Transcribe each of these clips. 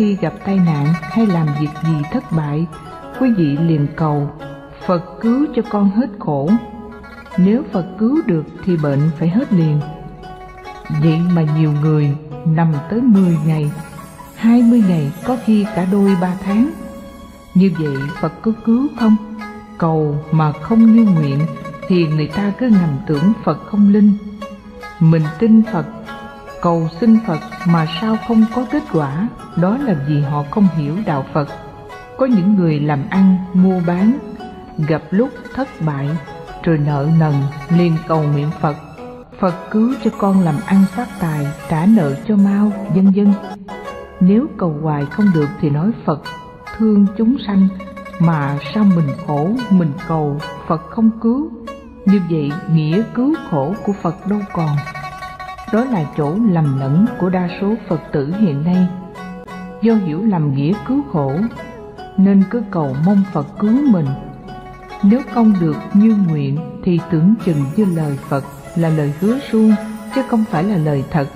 khi gặp tai nạn hay làm việc gì thất bại, quý vị liền cầu Phật cứu cho con hết khổ. Nếu Phật cứu được thì bệnh phải hết liền. Vậy mà nhiều người nằm tới 10 ngày, 20 ngày, có khi cả đôi 3 tháng. Như vậy Phật có cứu không? Cầu mà không như nguyện thì người ta cứ ngầm tưởng Phật không linh. Mình tin Phật, cầu xin Phật mà sao không có kết quả? Đó là vì họ không hiểu đạo Phật. Có những người làm ăn, mua bán, gặp lúc thất bại, rồi nợ nần, liền cầu nguyện Phật, Phật cứu cho con làm ăn phát tài, trả nợ cho mau, vân vân. Nếu cầu hoài không được thì nói Phật thương chúng sanh, mà sao mình khổ, mình cầu Phật không cứu. Như vậy nghĩa cứu khổ của Phật đâu còn. Đó là chỗ lầm lẫn của đa số Phật tử hiện nay. Do hiểu lầm nghĩa cứu khổ nên cứ cầu mong Phật cứu mình. Nếu không được như nguyện thì tưởng chừng như lời Phật là lời hứa suông, chứ không phải là lời thật.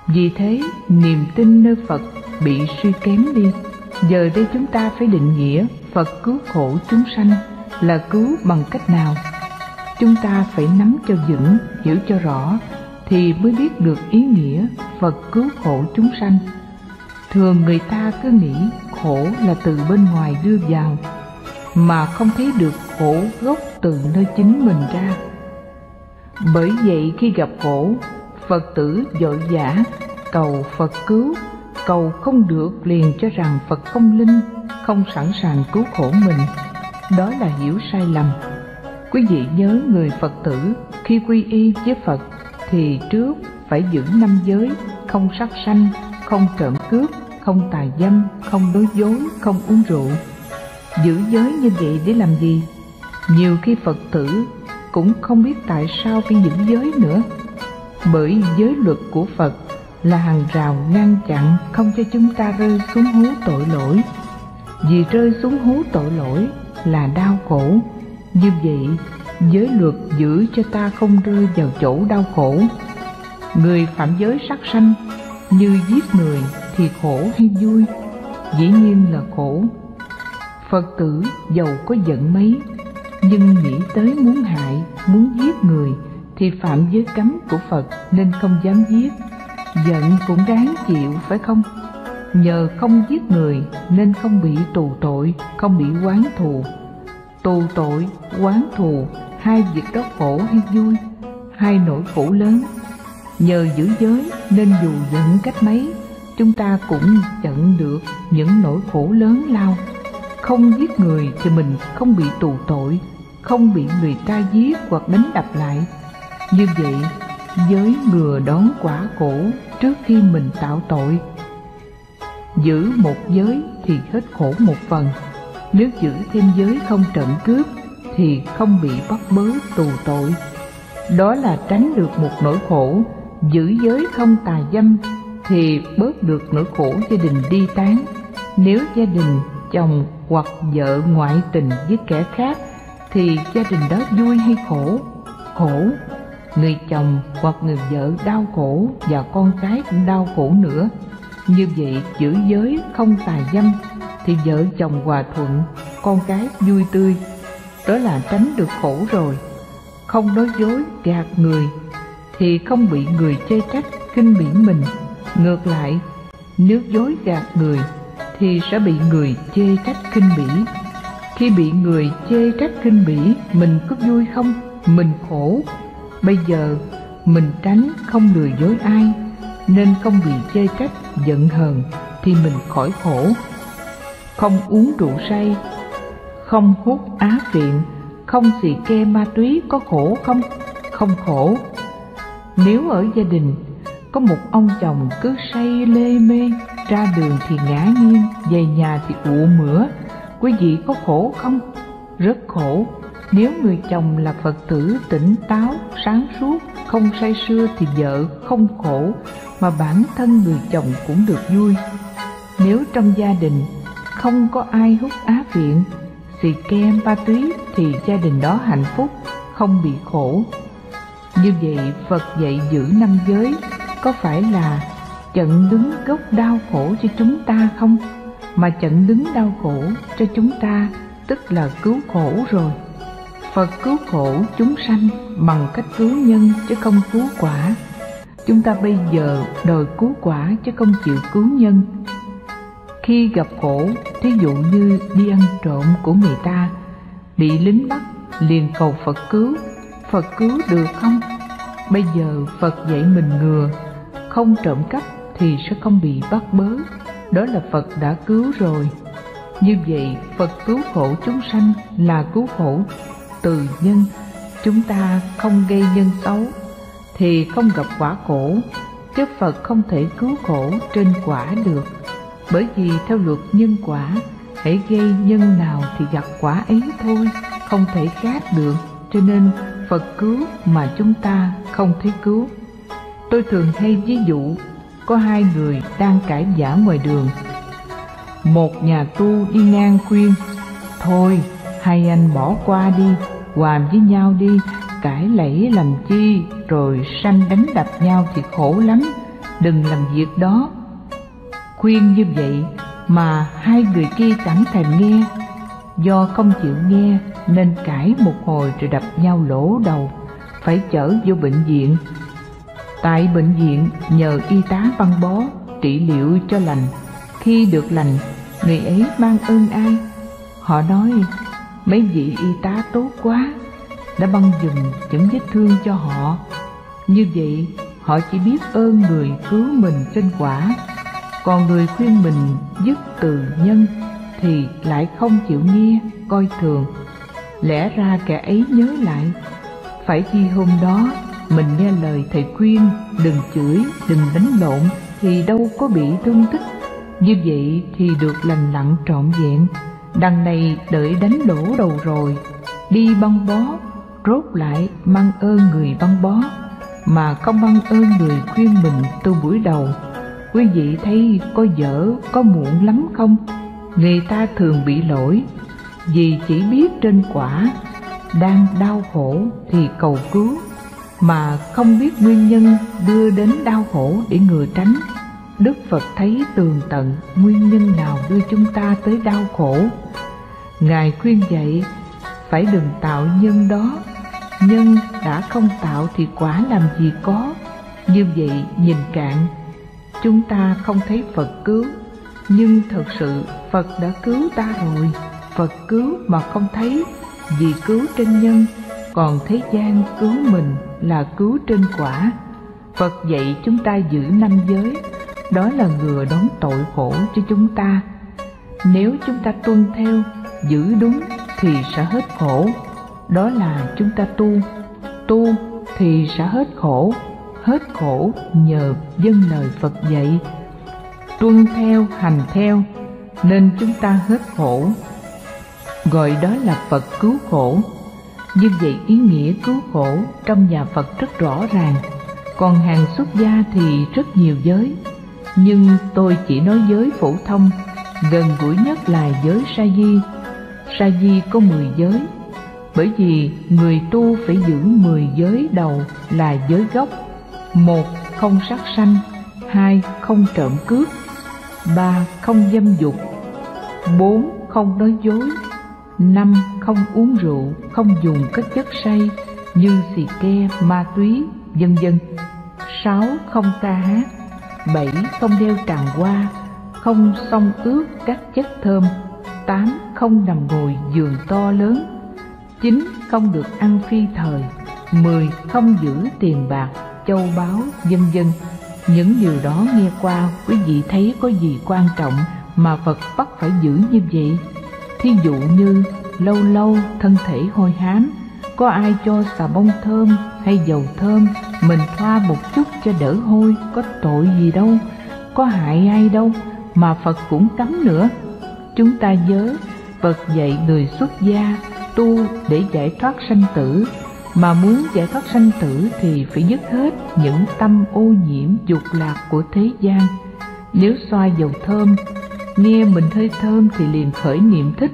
Vì thế niềm tin nơi Phật bị suy kém đi. Giờ đây chúng ta phải định nghĩa Phật cứu khổ chúng sanh là cứu bằng cách nào. Chúng ta phải nắm cho vững, hiểu cho rõ thì mới biết được ý nghĩa Phật cứu khổ chúng sanh. Thường người ta cứ nghĩ khổ là từ bên ngoài đưa vào, mà không thấy được khổ gốc từ nơi chính mình ra. Bởi vậy khi gặp khổ, Phật tử vội vã cầu Phật cứu, cầu không được liền cho rằng Phật không linh, không sẵn sàng cứu khổ mình. Đó là hiểu sai lầm. Quý vị nhớ người Phật tử khi quy y với Phật thì trước phải giữ 5 giới: không sát sanh, không trộm cướp, không tà dâm, không nói dối, không uống rượu. Giữ giới như vậy để làm gì? Nhiều khi Phật tử cũng không biết tại sao phải giữ giới nữa. Bởi giới luật của Phật là hàng rào ngăn chặn không cho chúng ta rơi xuống hố tội lỗi. Vì rơi xuống hố tội lỗi là đau khổ. Như vậy giới luật giữ cho ta không rơi vào chỗ đau khổ. Người phạm giới sát sanh như giết người thì khổ hay vui? Dĩ nhiên là khổ. Phật tử dầu có giận mấy, nhưng nghĩ tới muốn hại, muốn giết người thì phạm giới cấm của Phật nên không dám giết. Giận cũng đáng chịu phải không? Nhờ không giết người nên không bị tù tội, không bị oán thù. Tù tội, oán thù, hai việc đó khổ hay vui? Hai nỗi khổ lớn. Nhờ giữ giới nên dù giận cách mấy, chúng ta cũng chặn được những nỗi khổ lớn lao. Không giết người thì mình không bị tù tội, không bị người ta giết hoặc đánh đập lại. Như vậy giới ngừa đón quả khổ trước khi mình tạo tội. Giữ một giới thì hết khổ một phần. Nếu giữ thêm giới không trộm cướp thì không bị bắt bớ tù tội. Đó là tránh được một nỗi khổ. Giữ giới không tà dâm thì bớt được nỗi khổ gia đình ly tán. Nếu gia đình chồng hoặc vợ ngoại tình với kẻ khác thì gia đình đó vui hay khổ? Khổ. Người chồng hoặc người vợ đau khổ và con cái cũng đau khổ nữa. Như vậy giữ giới không tà dâm thì vợ chồng hòa thuận, con cái vui tươi. Đó là tránh được khổ rồi. Không nói dối gạt người thì không bị người chê trách khinh bỉ mình. Ngược lại, nếu dối gạt người thì sẽ bị người chê trách khinh bỉ. Khi bị người chê trách khinh bỉ, mình có vui không? Mình khổ. Bây giờ mình tránh không lừa dối ai nên không bị chê trách giận hờn thì mình khỏi khổ. Không uống rượu say, không hút á phiện, không xì ke ma túy có khổ không? Không khổ. Nếu ở gia đình có một ông chồng cứ say lê mê, ra đường thì ngã nghiêng, về nhà thì ụ mửa, quý vị có khổ không? Rất khổ. Nếu người chồng là Phật tử tỉnh táo, sáng suốt, không say sưa thì vợ không khổ, mà bản thân người chồng cũng được vui. Nếu trong gia đình không có ai hút á phiện, xì ke ma túy thì gia đình đó hạnh phúc, không bị khổ. Như vậy Phật dạy giữ 5 giới có phải là chặn đứng gốc đau khổ cho chúng ta không? Mà chặn đứng đau khổ cho chúng ta tức là cứu khổ rồi. Phật cứu khổ chúng sanh bằng cách cứu nhân chứ không cứu quả. Chúng ta bây giờ đòi cứu quả chứ không chịu cứu nhân. Khi gặp khổ, thí dụ như đi ăn trộm của người ta, bị lính bắt, liền cầu Phật cứu được không? Bây giờ Phật dạy mình ngừa, không trộm cắp thì sẽ không bị bắt bớ, đó là Phật đã cứu rồi. Như vậy Phật cứu khổ chúng sanh là cứu khổ từ nhân. Chúng ta không gây nhân xấu thì không gặp quả khổ, chứ Phật không thể cứu khổ trên quả được. Bởi vì theo luật nhân quả, hãy gây nhân nào thì gặp quả ấy thôi, không thể khác được. Cho nên Phật cứu mà chúng ta không thấy cứu. Tôi thường hay ví dụ, có hai người đang cãi vã ngoài đường. Một nhà tu đi ngang khuyên: thôi hai anh bỏ qua đi, hòa với nhau đi, cãi lẫy làm chi, rồi sanh đánh đập nhau thì khổ lắm, đừng làm việc đó. Khuyên như vậy mà hai người kia chẳng thèm nghe. Do không chịu nghe nên cãi một hồi rồi đập nhau lỗ đầu, phải chở vô bệnh viện. Tại bệnh viện nhờ y tá băng bó, trị liệu cho lành. Khi được lành, người ấy mang ơn ai? Họ nói: mấy vị y tá tốt quá, đã băng dùm những vết thương cho họ. Như vậy họ chỉ biết ơn người cứu mình trên quả, còn người khuyên mình dứt từ nhân thì lại không chịu nghe, coi thường. Lẽ ra kẻ ấy nhớ lại, phải chi hôm đó mình nghe lời thầy khuyên, đừng chửi, đừng đánh lộn, thì đâu có bị thương tích. Như vậy thì được lành lặn trọn vẹn. Đằng này đợi đánh đổ đầu rồi, đi băng bó, rốt lại mang ơn người băng bó, mà không mang ơn người khuyên mình từ buổi đầu. Quý vị thấy có dở, có muộn lắm không? Người ta thường bị lỗi vì chỉ biết trên quả đang đau khổ thì cầu cứu, mà không biết nguyên nhân đưa đến đau khổ để ngừa tránh. Đức Phật thấy tường tận nguyên nhân nào đưa chúng ta tới đau khổ. Ngài khuyên dạy phải đừng tạo nhân đó. Nhân đã không tạo thì quả làm gì có. Như vậy nhìn cạn, chúng ta không thấy Phật cứu, nhưng thật sự Phật đã cứu ta rồi. Phật cứu mà không thấy, vì cứu trên nhân, còn thế gian cứu mình là cứu trên quả. Phật dạy chúng ta giữ 5 giới, đó là ngừa đón tội khổ cho chúng ta. Nếu chúng ta tuân theo, giữ đúng thì sẽ hết khổ. Đó là chúng ta tu thì sẽ hết khổ nhờ vâng lời Phật dạy. Tuân theo, hành theo nên chúng ta hết khổ, gọi đó là Phật cứu khổ. Như vậy ý nghĩa cứu khổ trong nhà Phật rất rõ ràng. Còn hàng xuất gia thì rất nhiều giới, nhưng tôi chỉ nói giới phổ thông, gần gũi nhất là giới sa di. Sa di có 10 giới, bởi vì người tu phải giữ 10 giới đầu là giới gốc. 1. Không sát sanh. 2. Không trộm cướp. 3. Không dâm dục. 4. Không nói dối. 5. Không uống rượu, không dùng các chất say như xì ke, ma túy, vân vân. 6. Không ca hát. 7. Không đeo tràng hoa, không xông ướt các chất thơm. 8. Không nằm ngồi giường to lớn. 9. Không được ăn phi thời. 10. Không giữ tiền bạc, châu báu, vân vân. Những điều đó nghe qua quý vị thấy có gì quan trọng mà Phật bắt phải giữ như vậy? Thí dụ như lâu lâu thân thể hôi hám, có ai cho xà bông thơm hay dầu thơm, mình thoa một chút cho đỡ hôi, có tội gì đâu, có hại ai đâu, mà Phật cũng cấm nữa. Chúng ta nhớ, Phật dạy người xuất gia tu để giải thoát sanh tử, mà muốn giải thoát sanh tử thì phải dứt hết những tâm ô nhiễm dục lạc của thế gian. Nếu xoa dầu thơm, nghe mình hơi thơm thì liền khởi niệm thích,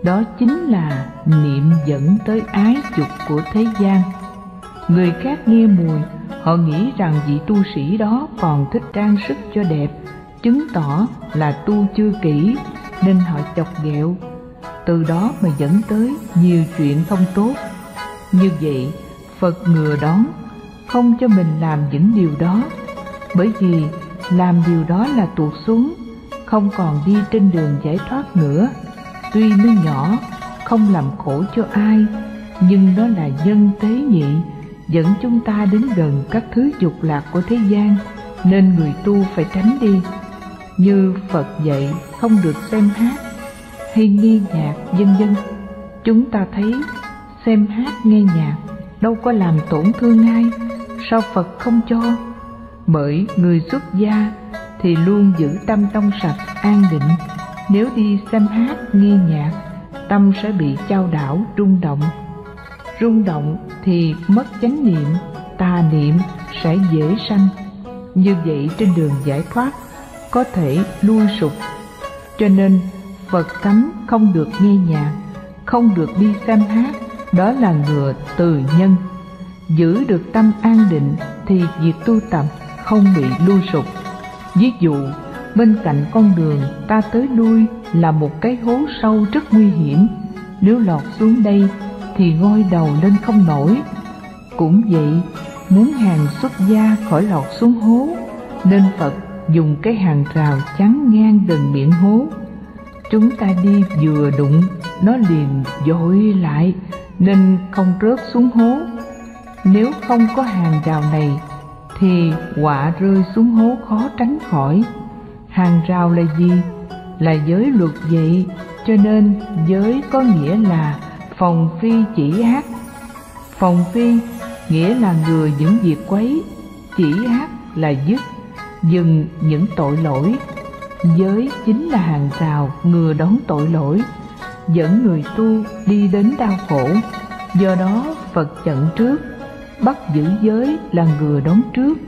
đó chính là niệm dẫn tới ái dục của thế gian. Người khác nghe mùi Họ nghĩ rằng vị tu sĩ đó còn thích trang sức cho đẹp, chứng tỏ là tu chưa kỹ, nên họ chọc ghẹo. Từ đó mà dẫn tới nhiều chuyện không tốt. Như vậy, Phật ngừa đón, không cho mình làm những điều đó, bởi vì làm điều đó là tuột xuống, không còn đi trên đường giải thoát nữa. Tuy nó nhỏ, không làm khổ cho ai, nhưng nó là nhân tế nhị, dẫn chúng ta đến gần các thứ dục lạc của thế gian, nên người tu phải tránh đi. Như Phật dạy không được xem hát hay nghe nhạc vân vân. Chúng ta thấy xem hát nghe nhạc đâu có làm tổn thương ai, sao Phật không cho? Bởi người xuất gia thì luôn giữ tâm trong sạch an định. Nếu đi xem hát nghe nhạc, tâm sẽ bị chao đảo rung động. Rung động thì mất chánh niệm, tà niệm sẽ dễ sanh. Như vậy trên đường giải thoát có thể lui sụp. Cho nên Phật cấm không được nghe nhạc, không được đi xem hát, đó là ngừa từ nhân. Giữ được tâm an định thì việc tu tập không bị lui sụp. Ví dụ, bên cạnh con đường ta tới lui là một cái hố sâu rất nguy hiểm. Nếu lọt xuống đây thì ngoi đầu lên không nổi. Cũng vậy, muốn hàng xuất gia khỏi lọt xuống hố, nên Phật dùng cái hàng rào chắn ngang gần miệng hố. Chúng ta đi vừa đụng, nó liền dội lại, nên không rớt xuống hố. Nếu không có hàng rào này, thì họa rơi xuống hố khó tránh khỏi. Hàng rào là gì? Là giới luật vậy, cho nên giới có nghĩa là phòng phi chỉ ác. Phòng phi nghĩa là ngừa những việc quấy, chỉ ác là dứt, dừng những tội lỗi. Giới chính là hàng rào ngừa đón tội lỗi, dẫn người tu đi đến đau khổ. Do đó Phật chặn trước, bắt giữ giới là ngừa đón trước,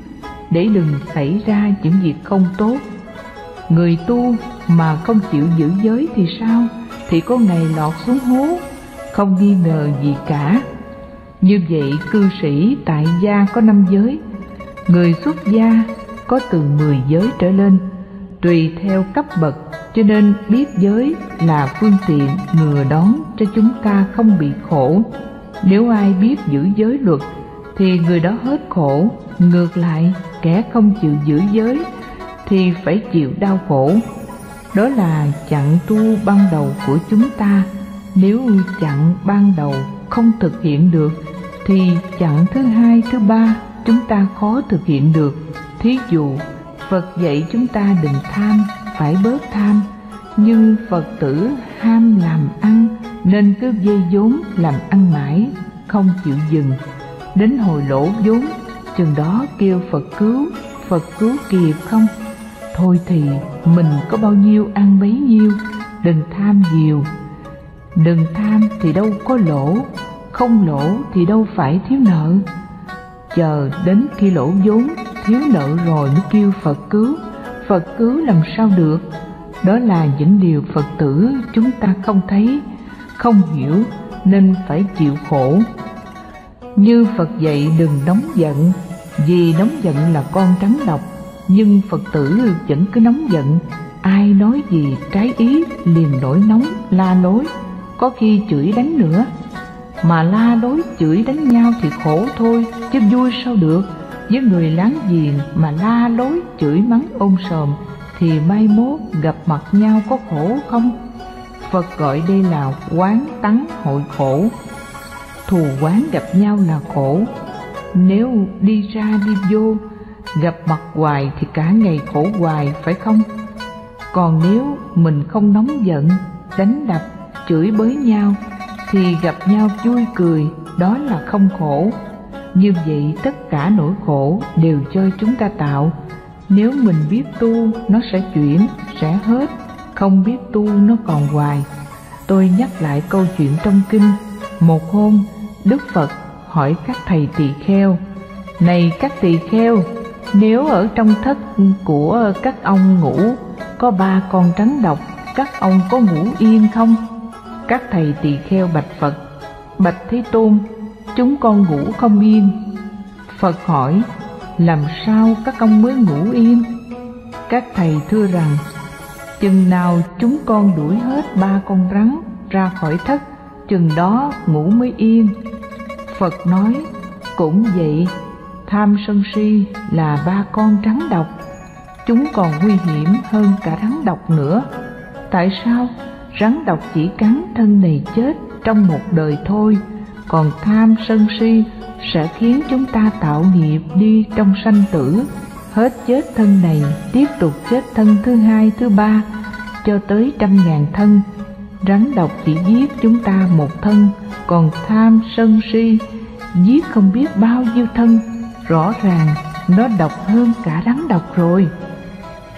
để đừng xảy ra những việc không tốt. Người tu mà không chịu giữ giới thì sao? Thì có ngày lọt xuống hố, không nghi ngờ gì cả. Như vậy cư sĩ tại gia có 5 giới, người xuất gia có từ 10 giới trở lên, tùy theo cấp bậc. Cho nên biết giới là phương tiện ngừa đón cho chúng ta không bị khổ. Nếu ai biết giữ giới luật thì người đó hết khổ. Ngược lại, kẻ không chịu giữ giới thì phải chịu đau khổ. Đó là chặng tu ban đầu của chúng ta. Nếu chặng ban đầu không thực hiện được thì chặng thứ hai, thứ ba chúng ta khó thực hiện được. Thí dụ, Phật dạy chúng ta đừng tham, phải bớt tham. Nhưng Phật tử ham làm ăn nên cứ dây vốn làm ăn mãi, không chịu dừng. Đến hồi lỗ vốn, chừng đó kêu Phật cứu kịp không? Thôi thì mình có bao nhiêu ăn bấy nhiêu, đừng tham nhiều. Đừng tham thì đâu có lỗ, không lỗ thì đâu phải thiếu nợ. Chờ đến khi lỗ vốn, thiếu nợ rồi mới kêu Phật cứu làm sao được? Đó là những điều Phật tử chúng ta không thấy, không hiểu nên phải chịu khổ. Như Phật dạy đừng nóng giận, vì nóng giận là con rắn độc. Nhưng Phật tử vẫn cứ nóng giận, ai nói gì trái ý liền nổi nóng, la lối, có khi chửi đánh nữa. Mà la lối chửi đánh nhau thì khổ thôi, chứ vui sao được. Với người láng giềng mà la lối chửi mắng ôm sòm thì mai mốt gặp mặt nhau có khổ không? Phật gọi đây là oán tắng hội khổ. Thù oán gặp nhau là khổ. Nếu đi ra đi vô, gặp mặt hoài thì cả ngày khổ hoài, phải không? Còn nếu mình không nóng giận, đánh đập, chửi bới nhau thì gặp nhau vui cười, đó là không khổ. Như vậy tất cả nỗi khổ đều do chúng ta tạo. Nếu mình biết tu, nó sẽ chuyển, sẽ hết. Không biết tu, nó còn hoài. Tôi nhắc lại câu chuyện trong kinh. Một hôm, Đức Phật hỏi các thầy tỳ kheo: này các tỳ kheo, nếu ở trong thất của các ông ngủ có 3 con rắn độc, các ông có ngủ yên không? Các thầy tỳ kheo bạch Phật: bạch Thế Tôn, chúng con ngủ không yên. Phật hỏi: làm sao các ông mới ngủ yên? Các thầy thưa rằng, chừng nào chúng con đuổi hết 3 con rắn ra khỏi thất, chừng đó ngủ mới yên. Phật nói, cũng vậy, tham sân si là 3 con rắn độc, chúng còn nguy hiểm hơn cả rắn độc nữa. Tại sao? Rắn độc chỉ cắn thân này chết trong một đời thôi, còn tham sân si sẽ khiến chúng ta tạo nghiệp đi trong sanh tử, hết chết thân này tiếp tục chết thân thứ 2, thứ 3 cho tới 100.000 thân. Rắn độc chỉ giết chúng ta một thân, còn tham sân si giết không biết bao nhiêu thân, rõ ràng nó độc hơn cả rắn độc rồi.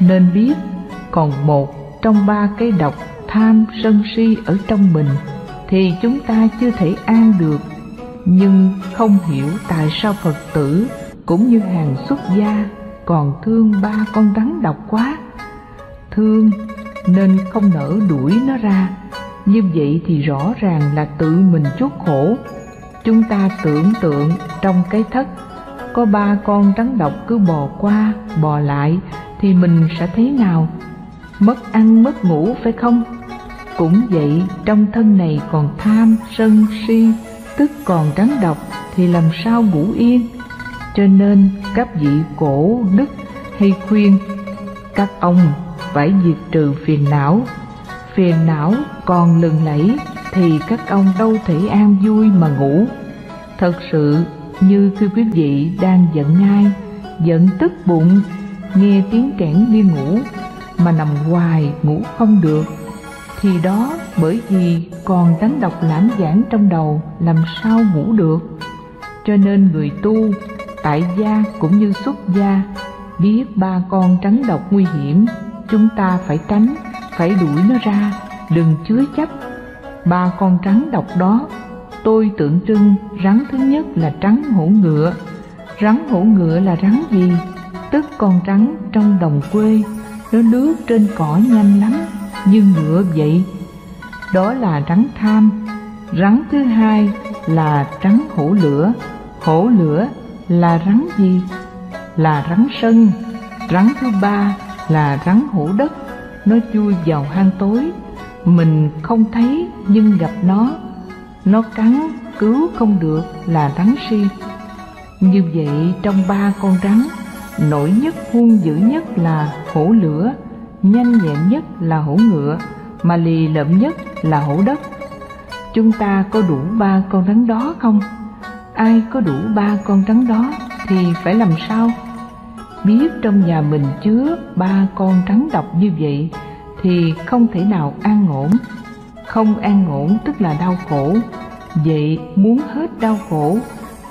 Nên biết còn một trong 3 cái độc tham sân si ở trong mình thì chúng ta chưa thể an được. Nhưng không hiểu tại sao Phật tử cũng như hàng xuất gia còn thương 3 con rắn độc quá. Thương nên không nỡ đuổi nó ra. Như vậy thì rõ ràng là tự mình chuốc khổ. Chúng ta tưởng tượng trong cái thất có 3 con rắn độc cứ bò qua bò lại thì mình sẽ thế nào? Mất ăn mất ngủ phải không? Cũng vậy, trong thân này còn tham sân si, tức còn rắn độc thì làm sao ngủ yên? Cho nên các vị cổ đức hay khuyên các ông phải diệt trừ phiền não. Phiền não còn lừng lẫy thì các ông đâu thể an vui mà ngủ. Thật sự như khi quý vị đang giận ai, giận tức bụng, nghe tiếng kẽn đi ngủ mà nằm hoài ngủ không được, thì đó bởi vì còn rắn độc lãm giảng trong đầu, làm sao ngủ được. Cho nên người tu tại gia cũng như xuất gia biết 3 con rắn độc nguy hiểm, chúng ta phải tránh, phải đuổi nó ra, đừng chứa chấp. 3 con rắn độc đó tôi tượng trưng rắn thứ nhất là rắn hổ ngựa. Rắn hổ ngựa là rắn gì? Tức con rắn trong đồng quê, nó lướt trên cỏ nhanh lắm, như ngựa vậy. Đó là rắn tham. Rắn thứ hai là rắn hổ lửa. Hổ lửa là rắn gì? Là rắn sân. Rắn thứ 3 là rắn hổ đất. Nó chui vào hang tối, mình không thấy nhưng gặp nó cắn cứu không được là rắn si. Như vậy trong 3 con rắn, nổi nhất hung dữ nhất là hổ lửa, nhanh nhẹn nhất là hổ ngựa, mà lì lợm nhất là hổ đất. Chúng ta có đủ 3 con rắn đó không? Ai có đủ 3 con rắn đó thì phải làm sao? Biết trong nhà mình chứa 3 con rắn độc như vậy thì không thể nào an ổn. Không an ổn tức là đau khổ. Vậy muốn hết đau khổ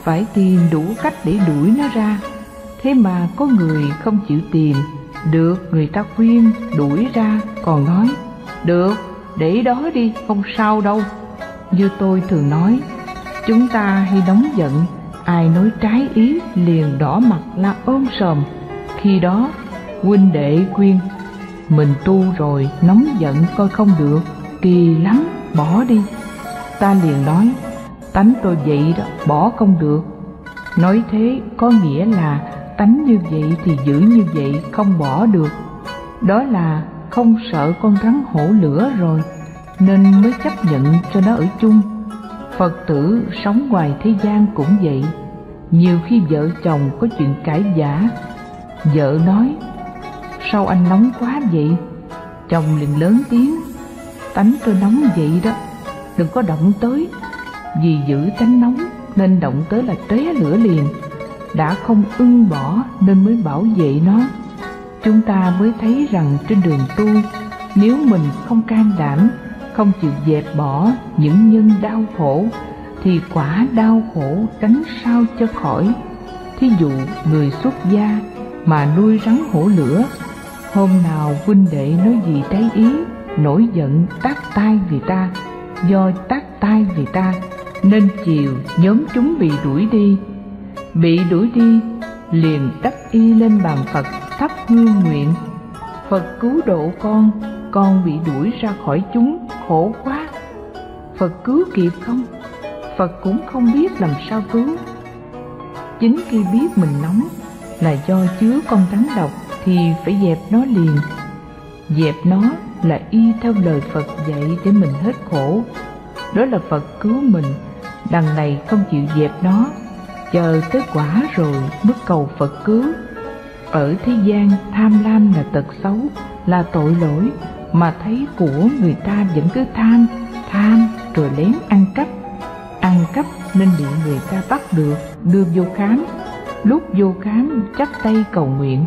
phải tìm đủ cách để đuổi nó ra. Thế mà có người không chịu tìm, được người ta khuyên đuổi ra còn nói, được, để đó đi, không sao đâu. Như tôi thường nói, chúng ta hay nóng giận, ai nói trái ý liền đỏ mặt la ôm sòm. Khi đó huynh đệ khuyên, mình tu rồi nóng giận coi không được, kỳ lắm, bỏ đi. Ta liền nói, tánh tôi vậy đó, bỏ không được. Nói thế có nghĩa là tánh như vậy thì giữ như vậy, không bỏ được. Đó là không sợ con rắn hổ lửa rồi, nên mới chấp nhận cho nó ở chung. Phật tử sống ngoài thế gian cũng vậy. Nhiều khi vợ chồng có chuyện cãi vã, vợ nói, sao anh nóng quá vậy? Chồng liền lớn tiếng, tánh tôi nóng vậy đó, đừng có động tới. Vì giữ tánh nóng nên động tới là tóe lửa liền. Đã không ưng bỏ nên mới bảo vệ nó. Chúng ta mới thấy rằng trên đường tu, nếu mình không can đảm, không chịu dẹp bỏ những nhân đau khổ, thì quả đau khổ tránh sao cho khỏi. Thí dụ người xuất gia mà nuôi rắn hổ lửa, hôm nào huynh đệ nói gì trái ý, nổi giận tát tai người ta, do tát tai người ta nên chiều nhóm chúng bị đuổi đi. Bị đuổi đi liền đắp y lên bàn Phật thắp hương nguyện, Phật cứu độ con bị đuổi ra khỏi chúng, khổ quá. Phật cứu kịp không? Phật cũng không biết làm sao cứu. Chính khi biết mình nóng là do chứa con rắn độc thì phải dẹp nó liền. Dẹp nó là y theo lời Phật dạy để mình hết khổ. Đó là Phật cứu mình, đằng này không chịu dẹp nó, chờ tới quả rồi mới cầu Phật cứu. Ở thế gian tham lam là tật xấu, là tội lỗi, mà thấy của người ta vẫn cứ tham rồi lén ăn cắp nên bị người ta bắt được, đưa vô khám. Lúc vô khám chắp tay cầu nguyện: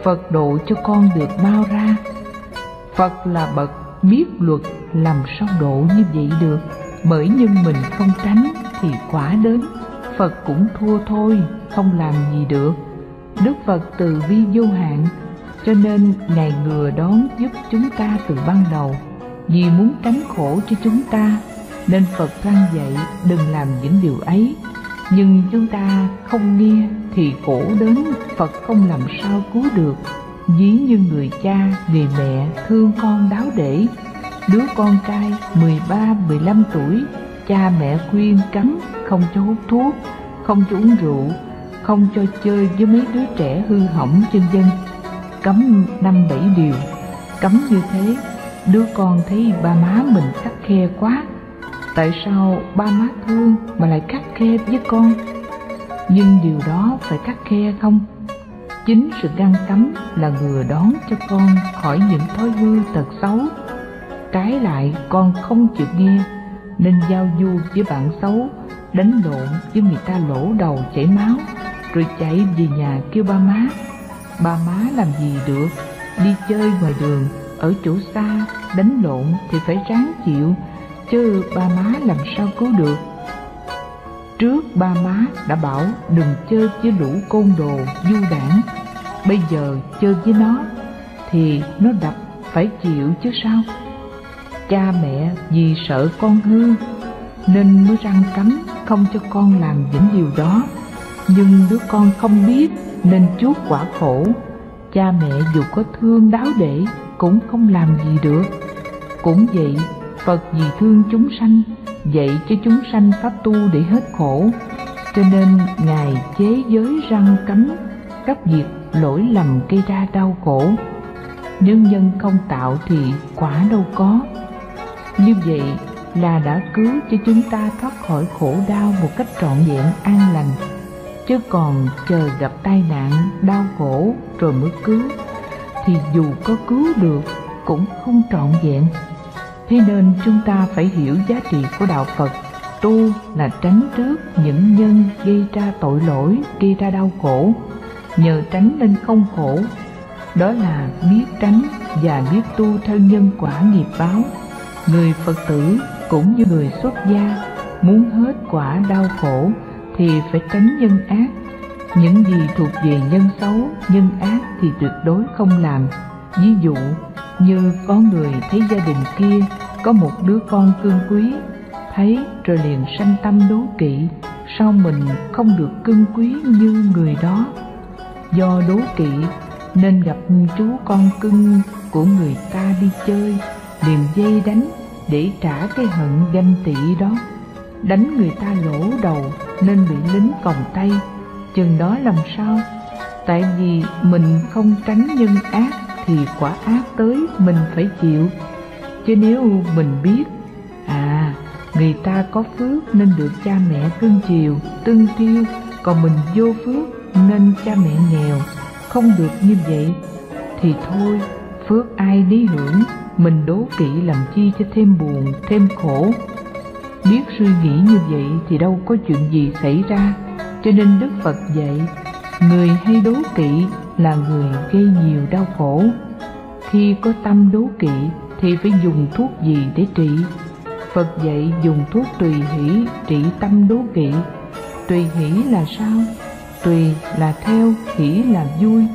Phật độ cho con được mau ra. Phật là bậc biết luật, làm sao độ như vậy được? Bởi nhưng mình không tránh thì quả đến, Phật cũng thua thôi, không làm gì được. Đức Phật từ bi vô hạn, cho nên Ngài ngừa đón giúp chúng ta từ ban đầu. Vì muốn tránh khổ cho chúng ta, nên Phật răn dạy đừng làm những điều ấy. Nhưng chúng ta không nghe thì khổ đến, Phật không làm sao cứu được. Ví như người cha, người mẹ thương con đáo để. Đứa con trai 13-15 tuổi, cha mẹ khuyên cấm không cho hút thuốc, không cho uống rượu, không cho chơi với mấy đứa trẻ hư hỏng vân vân. Cấm 5-7 điều. Cấm như thế, đứa con thấy ba má mình khắt khe quá. Tại sao ba má thương mà lại khắt khe với con? Nhưng điều đó phải khắt khe không? Chính sự ngăn cấm là ngừa đón cho con khỏi những thói hư tật xấu. Trái lại con không chịu nghe, nên giao du với bạn xấu, đánh lộn với người ta lỗ đầu chảy máu, rồi chạy về nhà kêu ba má. Ba má làm gì được? Đi chơi ngoài đường, ở chỗ xa, đánh lộn thì phải ráng chịu, chứ ba má làm sao cứu được. Trước ba má đã bảo đừng chơi với lũ côn đồ du đảng, bây giờ chơi với nó thì nó đập phải chịu chứ sao. Cha mẹ vì sợ con hư nên mới răn cấm không cho con làm những điều đó. Nhưng đứa con không biết nên chuốc quả khổ. Cha mẹ dù có thương đáo để cũng không làm gì được. Cũng vậy, Phật vì thương chúng sanh, dạy cho chúng sanh pháp tu để hết khổ, cho nên Ngài chế giới răn cấm các việc lỗi lầm gây ra đau khổ. Nếu nhân không tạo thì quả đâu có. Như vậy là đã cứu cho chúng ta thoát khỏi khổ đau một cách trọn vẹn an lành. Chứ còn chờ gặp tai nạn, đau khổ rồi mới cứu, thì dù có cứu được cũng không trọn vẹn. Thế nên chúng ta phải hiểu giá trị của đạo Phật. Tu là tránh trước những nhân gây ra tội lỗi, gây ra đau khổ, nhờ tránh nên không khổ. Đó là biết tránh và biết tu theo nhân quả nghiệp báo. Người Phật tử cũng như người xuất gia, muốn hết quả đau khổ thì phải tránh nhân ác. Những gì thuộc về nhân xấu, nhân ác thì tuyệt đối không làm. Ví dụ như có người thấy gia đình kia có một đứa con cưng quý, thấy rồi liền sanh tâm đố kỵ, sao mình không được cưng quý như người đó. Do đố kỵ nên gặp chú con cưng của người ta đi chơi, liền dây đánh để trả cái hận ganh tị đó. Đánh người ta lỗ đầu nên bị lính còng tay. Chừng đó làm sao? Tại vì mình không tránh nhân ác thì quả ác tới mình phải chịu. Chứ nếu mình biết người ta có phước nên được cha mẹ cưng chiều, tưng tiêu, còn mình vô phước nên cha mẹ nghèo, không được như vậy, thì thôi, phước ai nấy hưởng, mình đố kỵ làm chi cho thêm buồn, thêm khổ. Biết suy nghĩ như vậy thì đâu có chuyện gì xảy ra. Cho nên Đức Phật dạy, người hay đố kỵ là người gây nhiều đau khổ. Khi có tâm đố kỵ thì phải dùng thuốc gì để trị? Phật dạy dùng thuốc tùy hỷ trị tâm đố kỵ. Tùy hỷ là sao? Tùy là theo, hỷ là vui.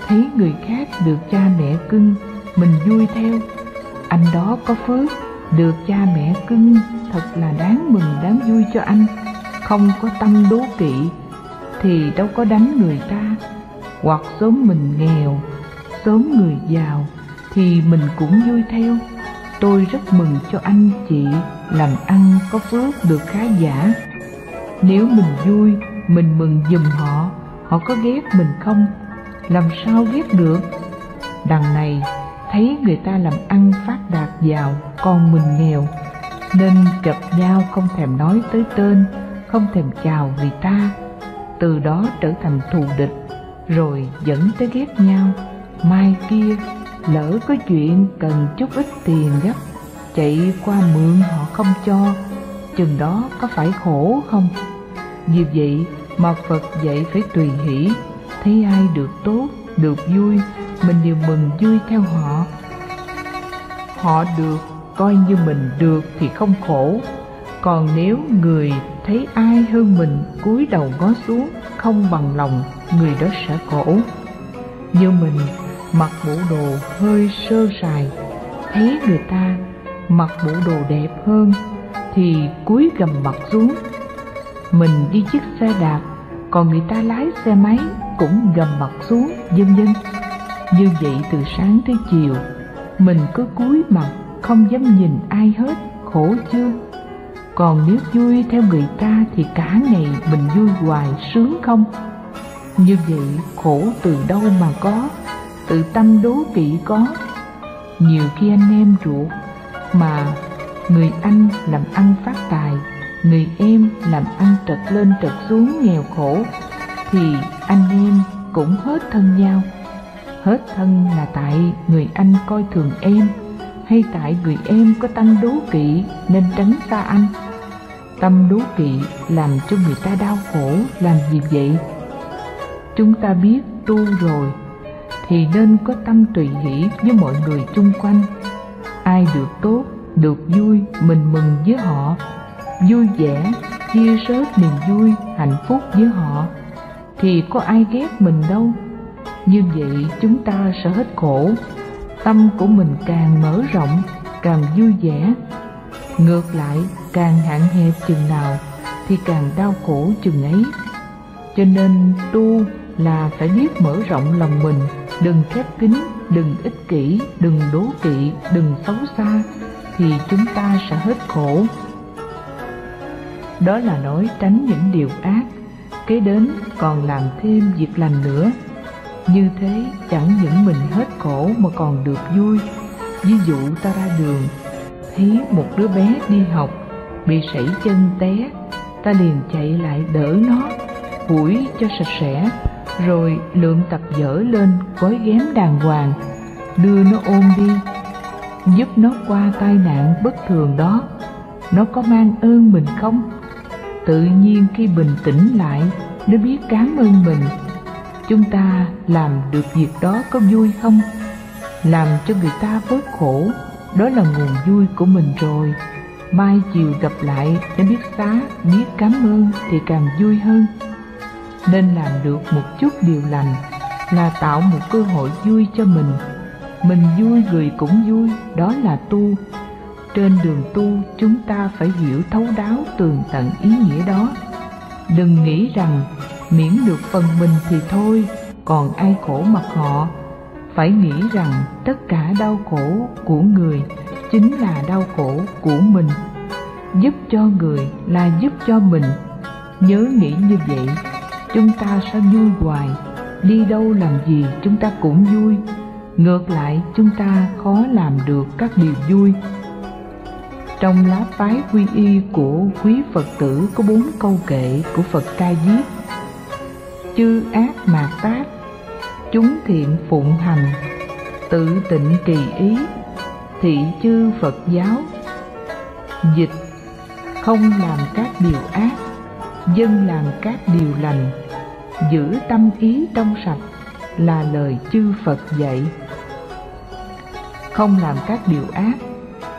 Thấy người khác được cha mẹ cưng, mình vui theo, anh đó có phước, được cha mẹ cưng, thật là đáng mừng đáng vui cho anh. Không có tâm đố kỵ thì đâu có đánh người ta. Hoặc sớm mình nghèo, sớm người giàu thì mình cũng vui theo. Tôi rất mừng cho anh chị làm ăn có phước được khá giả. Nếu mình vui, mình mừng giùm họ, họ có ghét mình không? Làm sao ghét được? Đằng này thấy người ta làm ăn phát đạt giàu, còn mình nghèo, nên gặp nhau không thèm nói tới tên, không thèm chào người ta, từ đó trở thành thù địch, rồi dẫn tới ghét nhau. Mai kia lỡ có chuyện cần chút ít tiền gấp, chạy qua mượn họ không cho, chừng đó có phải khổ không? Vì vậy mà Phật dạy phải tùy hỷ, thấy ai được tốt, được vui, mình đều mừng vui theo họ. Họ được, coi như mình được thì không khổ. Còn nếu người thấy ai hơn mình cúi đầu ngó xuống, không bằng lòng, người đó sẽ khổ. Như mình mặc bộ đồ hơi sơ sài, thấy người ta mặc bộ đồ đẹp hơn thì cúi gằm mặt xuống. Mình đi chiếc xe đạp, còn người ta lái xe máy cũng gằm mặt xuống, vân vân. Như vậy từ sáng tới chiều, mình cứ cúi mặt không dám nhìn ai hết, khổ chưa? Còn nếu vui theo người ta thì cả ngày mình vui hoài, sướng không? Như vậy khổ từ đâu mà có? Từ tâm đố kỵ có. Nhiều khi anh em ruột mà người anh làm ăn phát tài, người em làm ăn trật lên trật xuống nghèo khổ, thì anh em cũng hết thân nhau. Hết thân là tại người anh coi thường em, hay tại người em có tâm đố kỵ nên tránh xa anh? Tâm đố kỵ làm cho người ta đau khổ, làm gì vậy? Chúng ta biết tu rồi thì nên có tâm tùy hỷ với mọi người chung quanh. Ai được tốt, được vui, mình mừng với họ, vui vẻ, chia sớt niềm vui, hạnh phúc với họ, thì có ai ghét mình đâu. Như vậy chúng ta sẽ hết khổ, tâm của mình càng mở rộng, càng vui vẻ. Ngược lại, càng hạn hẹp chừng nào thì càng đau khổ chừng ấy. Cho nên tu là phải biết mở rộng lòng mình, đừng khép kín, đừng ích kỷ, đừng đố kỵ, đừng xấu xa, thì chúng ta sẽ hết khổ. Đó là nói tránh những điều ác, kế đến còn làm thêm việc lành nữa. Như thế chẳng những mình hết khổ mà còn được vui. Ví dụ ta ra đường, thấy một đứa bé đi học bị sẩy chân té, ta liền chạy lại đỡ nó, phủi cho sạch sẽ, rồi lượm tập vở lên gói ghém đàng hoàng, đưa nó ôm đi, giúp nó qua tai nạn bất thường đó. Nó có mang ơn mình không? Tự nhiên khi bình tĩnh lại, nó biết cảm ơn mình. Chúng ta làm được việc đó có vui không? Làm cho người ta bớt khổ, đó là nguồn vui của mình rồi. Mai chiều gặp lại, nó biết xá, biết cảm ơn thì càng vui hơn. Nên làm được một chút điều lành là tạo một cơ hội vui cho mình. Mình vui người cũng vui, đó là tu. Trên đường tu, chúng ta phải hiểu thấu đáo tường tận ý nghĩa đó. Đừng nghĩ rằng miễn được phần mình thì thôi, còn ai khổ mặc họ. Phải nghĩ rằng tất cả đau khổ của người chính là đau khổ của mình. Giúp cho người là giúp cho mình. Nhớ nghĩ như vậy, chúng ta sẽ vui hoài. Đi đâu làm gì chúng ta cũng vui. Ngược lại, chúng ta khó làm được các điều vui. Trong lá phái quy y của quý Phật tử có 4 câu kệ của Phật ca viết: chư ác mạt tác, chúng thiện phụng hành, tự tịnh trì ý, thị chư Phật giáo. Dịch: không làm các điều ác, dân làm các điều lành, giữ tâm ý trong sạch, là lời chư Phật dạy. Không làm các điều ác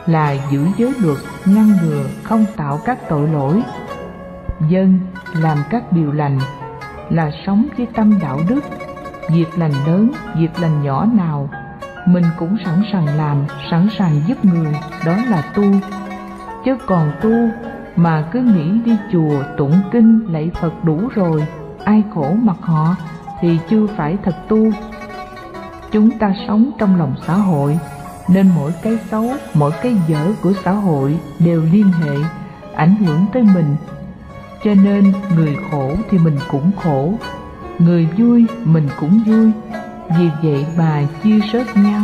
là giữ giới luật, ngăn ngừa không tạo các tội lỗi. Dân làm các điều lành là sống với tâm đạo đức. Việc lành lớn, việc lành nhỏ nào mình cũng sẵn sàng làm, sẵn sàng giúp người, đó là tu. Chứ còn tu mà cứ nghĩ đi chùa tụng kinh lạy Phật đủ rồi, ai khổ mặc họ, thì chưa phải thật tu. Chúng ta sống trong lòng xã hội, nên mỗi cái xấu, mỗi cái dở của xã hội đều liên hệ, ảnh hưởng tới mình. Cho nên người khổ thì mình cũng khổ. người vui mình cũng vui, vì vậy mà chia sớt nhau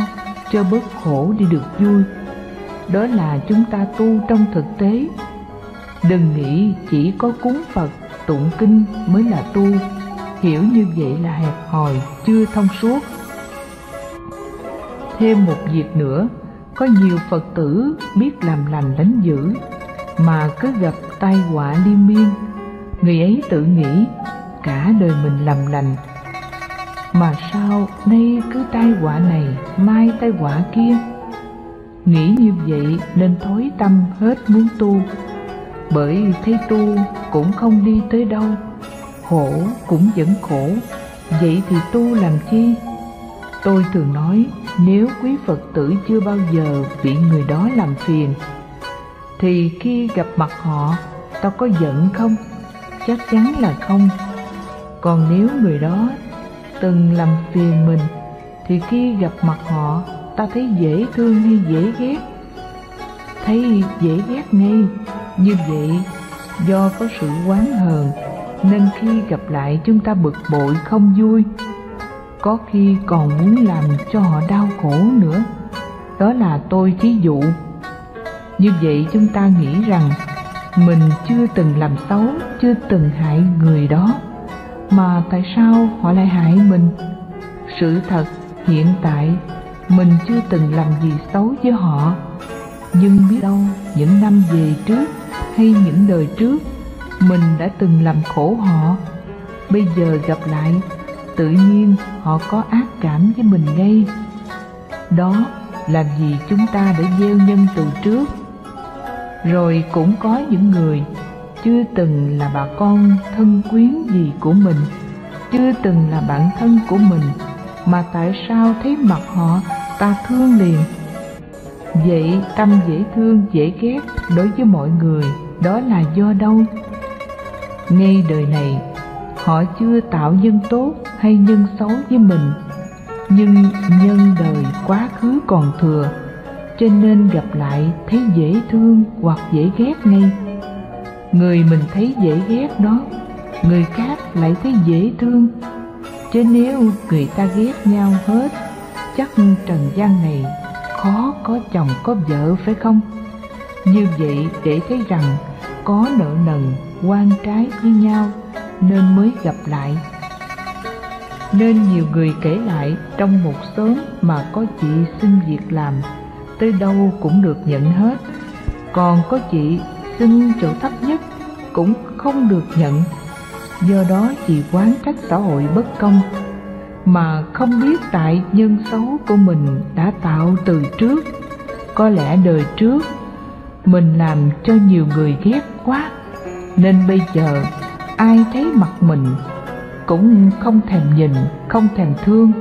cho bớt khổ để được vui. Đó là chúng ta tu trong thực tế. Đừng nghĩ chỉ có cúng Phật, tụng kinh mới là tu. Hiểu như vậy là hẹp hòi, chưa thông suốt. Thêm một việc nữa, có nhiều Phật tử biết làm lành lánh dữ mà cứ gặp tai họa liên miên. Người ấy tự nghĩ cả đời mình làm lành, mà sao nay cứ tai họa này, mai tai họa kia. Nghĩ như vậy nên thối tâm hết muốn tu, bởi thấy tu cũng không đi tới đâu, khổ cũng vẫn khổ, vậy thì tu làm chi? Tôi thường nói, nếu quý Phật tử chưa bao giờ bị người đó làm phiền, thì khi gặp mặt họ, ta có giận không? Chắc chắn là không. Còn nếu người đó từng làm phiền mình, thì khi gặp mặt họ, ta thấy dễ thương hay dễ ghét? Thấy dễ ghét ngay. Như vậy, do có sự oán hờn, nên khi gặp lại chúng ta bực bội không vui, có khi còn muốn làm cho họ đau khổ nữa. Đó là tôi thí dụ. Như vậy chúng ta nghĩ rằng mình chưa từng làm xấu, chưa từng hại người đó, mà tại sao họ lại hại mình? Sự thật hiện tại mình chưa từng làm gì xấu với họ, nhưng biết đâu những năm về trước hay những đời trước mình đã từng làm khổ họ. Bây giờ gặp lại, tự nhiên họ có ác cảm với mình ngay. Đó là vì chúng ta đã gieo nhân từ trước. Rồi cũng có những người chưa từng là bà con thân quyến gì của mình, chưa từng là bạn thân của mình, mà tại sao thấy mặt họ ta thương liền? Vậy tâm dễ thương dễ ghét đối với mọi người, đó là do đâu? Ngay đời này họ chưa tạo nhân tốt hay nhân xấu với mình, nhưng nhân đời quá khứ còn thừa, cho nên gặp lại thấy dễ thương hoặc dễ ghét ngay. Người mình thấy dễ ghét đó, người khác lại thấy dễ thương. Chứ nếu người ta ghét nhau hết, chắc trần gian này khó có chồng có vợ, phải không? Như vậy để thấy rằng có nợ nần oan trái với nhau nên mới gặp lại. Nên nhiều người kể lại trong một xóm mà có chị xin việc làm, tới đâu cũng được nhận hết, còn có chị xin chỗ thấp nhất cũng không được nhận. Do đó chị oán trách xã hội bất công, mà không biết tại nhân xấu của mình đã tạo từ trước. Có lẽ đời trước mình làm cho nhiều người ghét quá, nên bây giờ ai thấy mặt mình cũng không thèm nhìn, không thèm thương.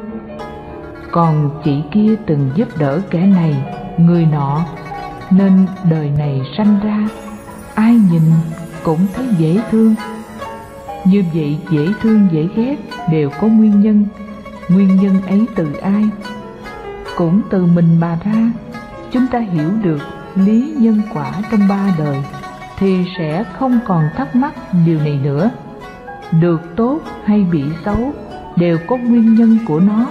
Còn chị kia từng giúp đỡ kẻ này, người nọ, nên đời này sanh ra ai nhìn cũng thấy dễ thương. Như vậy dễ thương dễ ghét đều có nguyên nhân. Nguyên nhân ấy từ ai? Cũng từ mình mà ra. Chúng ta hiểu được lý nhân quả trong ba đời thì sẽ không còn thắc mắc điều này nữa. Được tốt hay bị xấu đều có nguyên nhân của nó,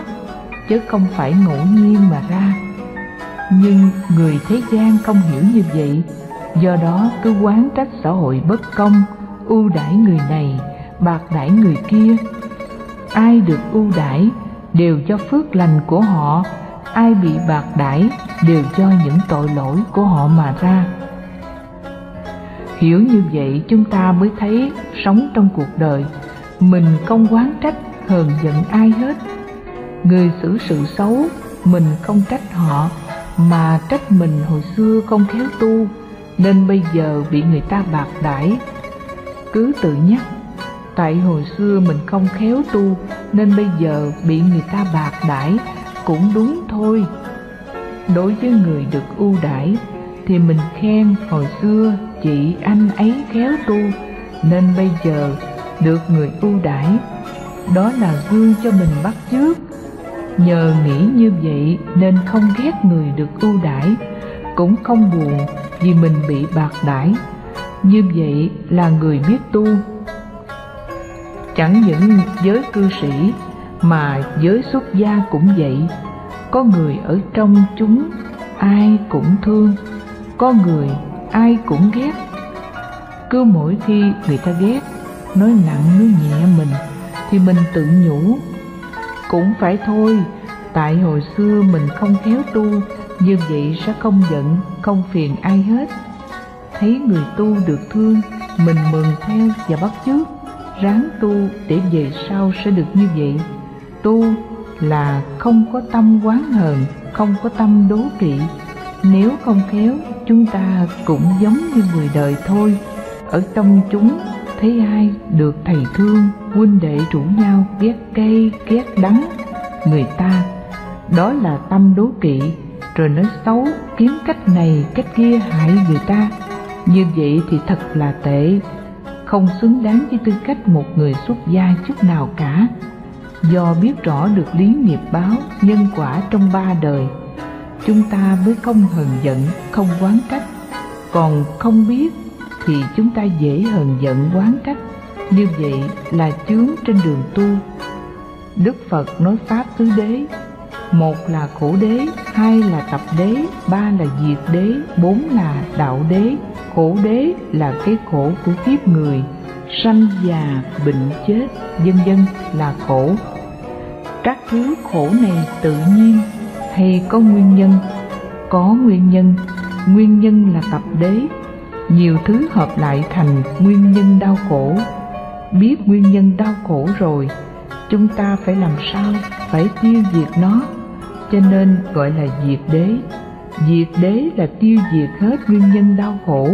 chứ không phải ngẫu nhiên mà ra. Nhưng người thế gian không hiểu như vậy, do đó cứ oán trách xã hội bất công, ưu đãi người này, bạc đãi người kia. Ai được ưu đãi đều do phước lành của họ, ai bị bạc đãi đều do những tội lỗi của họ mà ra. Hiểu như vậy chúng ta mới thấy sống trong cuộc đời mình không oán trách hờn giận ai hết. Người xử sự xấu mình không trách họ, mà trách mình hồi xưa không khéo tu nên bây giờ bị người ta bạc đãi. Cứ tự nhắc, tại hồi xưa mình không khéo tu nên bây giờ bị người ta bạc đãi cũng đúng thôi. Đối với người được ưu đãi thì mình khen hồi xưa chị anh ấy khéo tu nên bây giờ được người ưu đãi. Đó là gương cho mình bắt chước. Nhờ nghĩ như vậy nên không ghét người được ưu đãi, cũng không buồn vì mình bị bạc đãi. Như vậy là người biết tu. Chẳng những giới cư sĩ mà giới xuất gia cũng vậy. Có người ở trong chúng ai cũng thương, có người ai cũng ghét. Cứ mỗi khi người ta ghét, nói nặng nói nhẹ mình, thì mình tự nhủ cũng phải thôi, tại hồi xưa mình không khéo tu, như vậy sẽ không giận, không phiền ai hết. Thấy người tu được thương, mình mừng theo và bắt chước, ráng tu để về sau sẽ được như vậy. Tu là không có tâm oán hờn, không có tâm đố kỵ. Nếu không khéo, chúng ta cũng giống như người đời thôi. Ở trong chúng thấy ai được thầy thương, huynh đệ rủ nhau ghét cay ghét đắng người ta, đó là tâm đố kỵ, rồi nói xấu, kiếm cách này cách kia hại người ta. Như vậy thì thật là tệ, không xứng đáng với tư cách một người xuất gia chút nào cả. Do biết rõ được lý nghiệp báo, nhân quả trong ba đời, chúng ta mới không hờn giận, không oán trách. Còn không biết thì chúng ta dễ hờn giận oán trách. Như vậy là chướng trên đường tu. Đức Phật nói pháp tứ đế: một là khổ đế, hai là tập đế, ba là diệt đế, bốn là đạo đế. Khổ đế là cái khổ của kiếp người, sanh già bệnh chết vân vân là khổ. Các thứ khổ này tự nhiên hay có nguyên nhân? Có nguyên nhân. Nguyên nhân là tập đế. Nhiều thứ hợp lại thành nguyên nhân đau khổ. Biết nguyên nhân đau khổ rồi, chúng ta phải làm sao? Phải tiêu diệt nó, cho nên gọi là diệt đế. Diệt đế là tiêu diệt hết nguyên nhân đau khổ.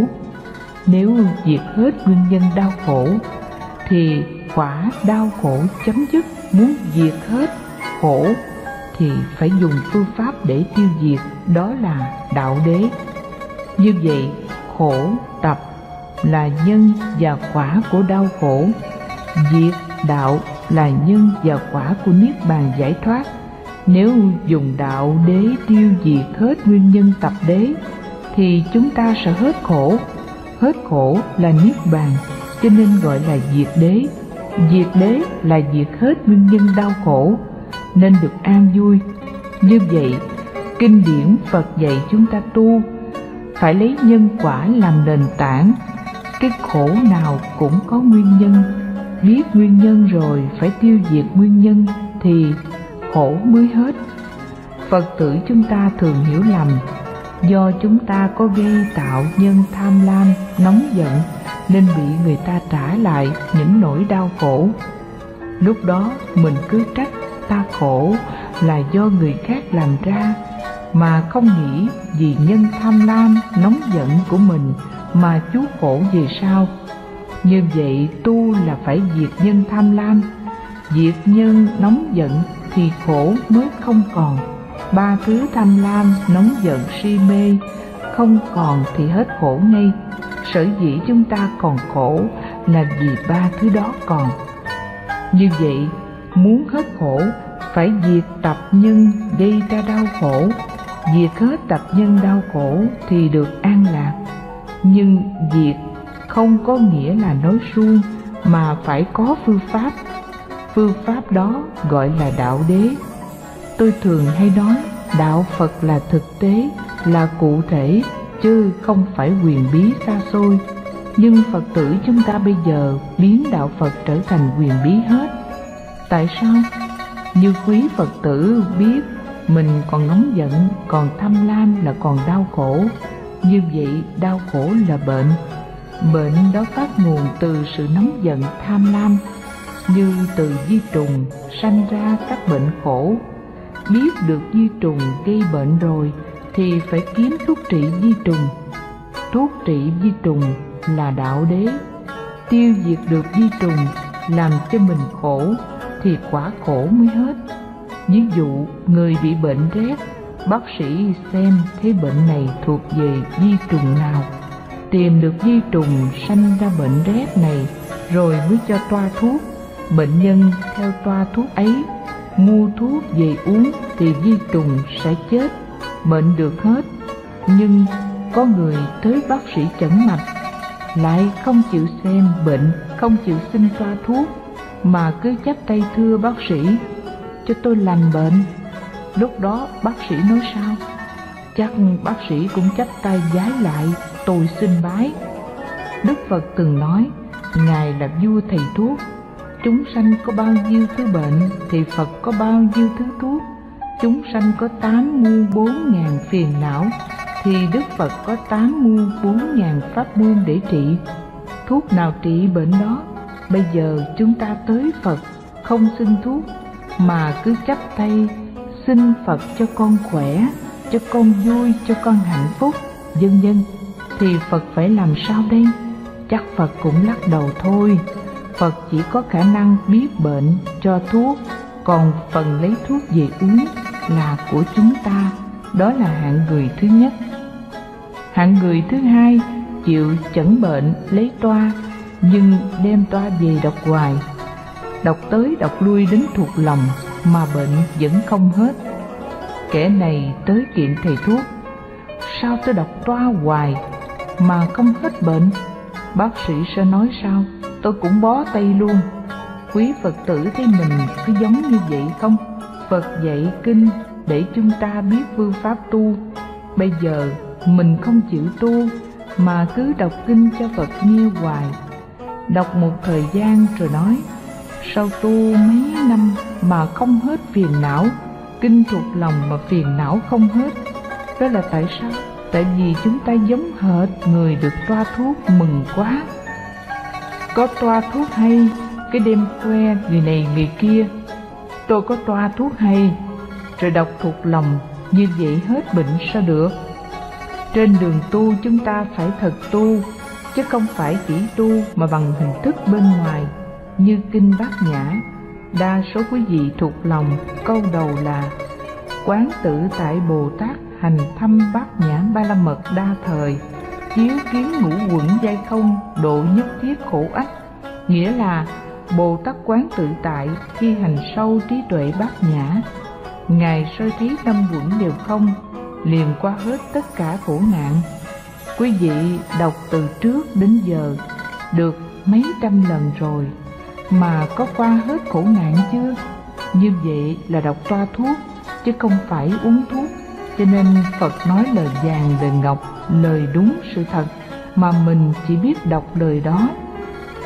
Nếu diệt hết nguyên nhân đau khổ thì quả đau khổ chấm dứt. Muốn diệt hết khổ thì phải dùng phương pháp để tiêu diệt, đó là đạo đế. Như vậy, khổ tập là nhân và quả của đau khổ, diệt đạo là nhân và quả của niết bàn giải thoát. Nếu dùng đạo đế tiêu diệt hết nguyên nhân tập đế thì chúng ta sẽ hết khổ. Hết khổ là niết bàn, cho nên gọi là diệt đế. Diệt đế là diệt hết nguyên nhân đau khổ, nên được an vui. Như vậy, kinh điển Phật dạy chúng ta tu phải lấy nhân quả làm nền tảng. Cái khổ nào cũng có nguyên nhân. Biết nguyên nhân rồi phải tiêu diệt nguyên nhân thì khổ mới hết. Phật tử chúng ta thường hiểu lầm, do chúng ta có gây tạo nhân tham lam, nóng giận nên bị người ta trả lại những nỗi đau khổ. Lúc đó mình cứ trách ta khổ là do người khác làm ra, mà không nghĩ vì nhân tham lam, nóng giận của mình mà chuốc khổ về sau. Như vậy tu là phải diệt nhân tham lam, diệt nhân nóng giận thì khổ mới không còn. Ba thứ tham lam, nóng giận, si mê không còn thì hết khổ ngay. Sở dĩ chúng ta còn khổ là vì ba thứ đó còn. Như vậy, muốn hết khổ phải diệt tập nhân gây ra đau khổ. Diệt hết tập nhân đau khổ thì được an lạc. Nhưng diệt không có nghĩa là nói suông, mà phải có phương pháp. Phương pháp đó gọi là đạo đế. Tôi thường hay nói đạo Phật là thực tế, là cụ thể, chứ không phải huyền bí xa xôi. Nhưng Phật tử chúng ta bây giờ biến đạo Phật trở thành huyền bí hết. Tại sao? Như quý Phật tử biết mình còn nóng giận, còn tham lam là còn đau khổ. Như vậy đau khổ là bệnh. Bệnh đó phát nguồn từ sự nóng giận tham lam. Như từ vi trùng sanh ra các bệnh khổ. Biết được vi trùng gây bệnh rồi thì phải kiếm thuốc trị vi trùng. Thuốc trị vi trùng là đạo đế. Tiêu diệt được vi trùng làm cho mình khổ thì quả khổ mới hết. Ví dụ người bị bệnh rét, bác sĩ xem thấy bệnh này thuộc về vi trùng nào, tìm được vi trùng sanh ra bệnh rét này rồi mới cho toa thuốc. Bệnh nhân theo toa thuốc ấy mua thuốc về uống thì vi trùng sẽ chết, bệnh được hết. Nhưng có người tới bác sĩ chẩn mạch lại không chịu xem bệnh, không chịu xin toa thuốc, mà cứ chắp tay thưa bác sĩ, cho tôi lành bệnh. Lúc đó bác sĩ nói sao? Chắc bác sĩ cũng chắp tay vái lại, tôi xin bái. Đức Phật từng nói, Ngài là vua thầy thuốc. Chúng sanh có bao nhiêu thứ bệnh thì Phật có bao nhiêu thứ thuốc. Chúng sanh có 8 muôn 4 ngàn phiền não thì Đức Phật có 8 muôn 4 ngàn pháp môn để trị. Thuốc nào trị bệnh đó? Bây giờ chúng ta tới Phật, không xin thuốc mà cứ chắp tay xin Phật cho con khỏe, cho con vui, cho con hạnh phúc, vân vân. Thì Phật phải làm sao đây? Chắc Phật cũng lắc đầu thôi. Phật chỉ có khả năng biết bệnh, cho thuốc, còn phần lấy thuốc về uống là của chúng ta. Đó là hạng người thứ nhất. Hạng người thứ hai chịu chẩn bệnh lấy toa, nhưng đem toa về đọc hoài. Đọc tới đọc lui đến thuộc lòng mà bệnh vẫn không hết. Kẻ này tới kiện thầy thuốc, sao tôi đọc toa hoài mà không hết bệnh? Bác sĩ sẽ nói sao? Tôi cũng bó tay luôn. Quý Phật tử thấy mình cứ giống như vậy không? Phật dạy kinh để chúng ta biết phương pháp tu. Bây giờ mình không chịu tu mà cứ đọc kinh cho Phật nghe hoài. Đọc một thời gian rồi nói, sao tu mấy năm mà không hết phiền não, kinh thuộc lòng mà phiền não không hết. Đó là tại sao? Tại vì chúng ta giống hệt người được toa thuốc mừng quá. Có toa thuốc hay, cái đêm khoe người này người kia, tôi có toa thuốc hay, rồi đọc thuộc lòng, như vậy hết bệnh sao được? Trên đường tu chúng ta phải thật tu, chứ không phải chỉ tu mà bằng hình thức bên ngoài. Như kinh Bát Nhã, đa số quý vị thuộc lòng câu đầu là quán tự tại Bồ Tát hành thâm Bát Nhã Ba La Mật đa thời, chiếu kiến ngũ uẩn giai không, độ nhất thiết khổ ách. Nghĩa là Bồ Tát quán tự tại khi hành sâu trí tuệ Bát Nhã, Ngài soi thấy năm uẩn đều không, liền qua hết tất cả khổ nạn. Quý vị đọc từ trước đến giờ được mấy trăm lần rồi mà có qua hết khổ nạn chưa? Như vậy là đọc toa thuốc chứ không phải uống thuốc. Cho nên Phật nói lời vàng lời ngọc, lời đúng sự thật, mà mình chỉ biết đọc lời đó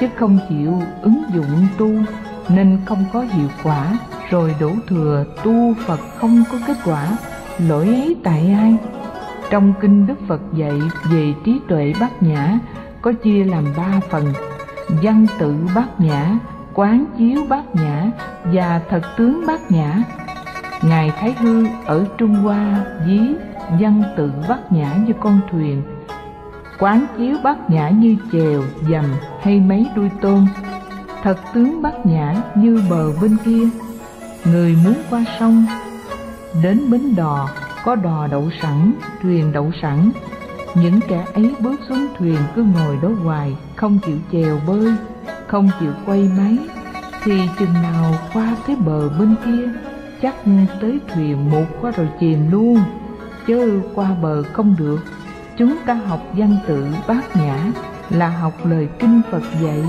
chứ không chịu ứng dụng tu, nên không có hiệu quả, rồi đổ thừa tu Phật không có kết quả. Lỗi ấy tại ai? Trong kinh Đức Phật dạy về trí tuệ Bát Nhã có chia làm 3 phần: văn tự Bát Nhã, quán chiếu Bát Nhã và thật tướng Bát Nhã. Ngài Thái Hư ở Trung Hoa ví văn tự Bát Nhã như con thuyền, quán chiếu Bát Nhã như chèo, dầm hay mấy đuôi tôm, thật tướng Bát Nhã như bờ bên kia. Người muốn qua sông, đến bến đò, có đò đậu sẵn, thuyền đậu sẵn. Những kẻ ấy bước xuống thuyền cứ ngồi đó hoài, không chịu chèo bơi, không chịu quay máy, thì chừng nào qua tới bờ bên kia, chắc tới thuyền một qua rồi chìm luôn, chứ qua bờ không được. Chúng ta học văn tự Bát Nhã là học lời kinh Phật dạy.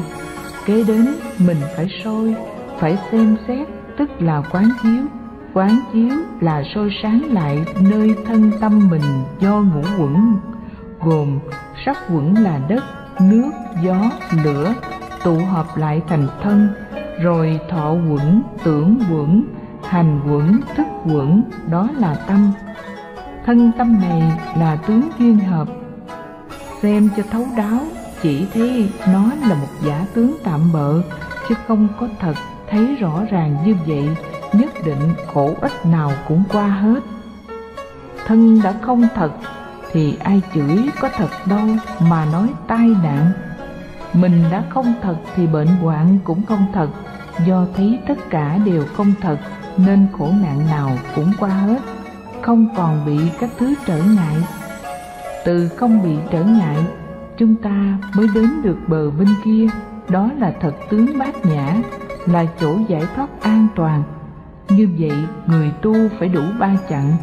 Kế đến mình phải soi, phải xem xét, tức là quán chiếu. Quán chiếu là soi sáng lại nơi thân tâm mình do ngũ uẩn, gồm sắc uẩn là đất, nước, gió, lửa, tụ hợp lại thành thân, rồi thọ uẩn, tưởng uẩn, hành uẩn, thức uẩn, đó là tâm. Thân tâm này là tướng duyên hợp. Xem cho thấu đáo, chỉ thấy nó là một giả tướng tạm bợ, chứ không có thật. Thấy rõ ràng như vậy, nhất định khổ ích nào cũng qua hết. Thân đã không thật thì ai chửi có thật đâu mà nói tai nạn. Mình đã không thật thì bệnh hoạn cũng không thật. Do thấy tất cả đều không thật nên khổ nạn nào cũng qua hết, không còn bị các thứ trở ngại. Từ không bị trở ngại, chúng ta mới đến được bờ bên kia. Đó là thật tướng Bát Nhã, là chỗ giải thoát an toàn. Như vậy người tu phải đủ 3 chặng: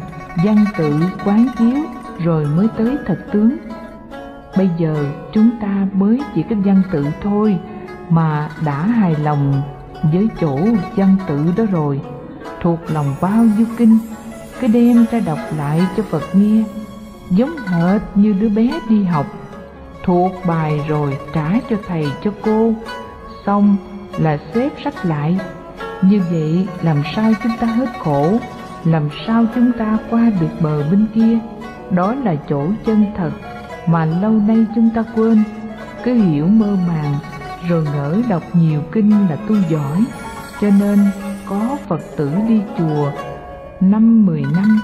văn tự, quán chiếu, rồi mới tới thật tướng. Bây giờ chúng ta mới chỉ có văn tự thôi mà đã hài lòng với chỗ văn tự đó rồi, thuộc lòng bao nhiêu kinh, cứ đem ra đọc lại cho Phật nghe, giống hệt như đứa bé đi học, thuộc bài rồi trả cho thầy cho cô, xong là xếp sách lại. Như vậy làm sao chúng ta hết khổ, làm sao chúng ta qua được bờ bên kia? Đó là chỗ chân thật mà lâu nay chúng ta quên, cứ hiểu mơ màng, rồi ngỡ đọc nhiều kinh là tu giỏi. Cho nên có Phật tử đi chùa 5-10 năm